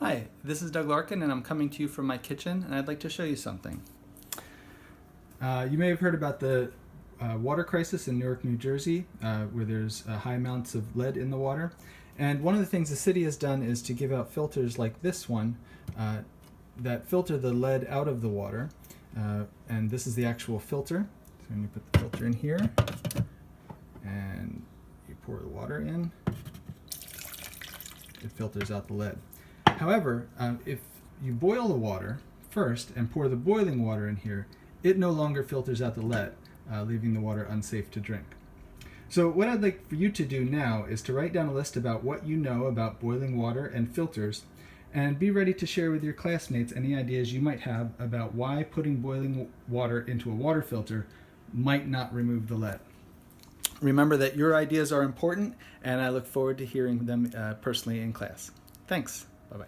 Hi, this is Doug Larkin, and I'm coming to you from my kitchen, and I'd like to show you something. You may have heard about the water crisis in Newark, New Jersey, where there's high amounts of lead in the water. And one of the things the city has done is to give out filters like this one that filter the lead out of the water. And this is the actual filter. So when you put the filter in here, and you pour the water in, it filters out the lead. However, if you boil the water first and pour the boiling water in here, it no longer filters out the lead, leaving the water unsafe to drink. So what I'd like for you to do now is to write down a list about what you know about boiling water and filters, and be ready to share with your classmates any ideas you might have about why putting boiling water into a water filter might not remove the lead. Remember that your ideas are important, and I look forward to hearing them personally in class. Thanks. Bye-bye.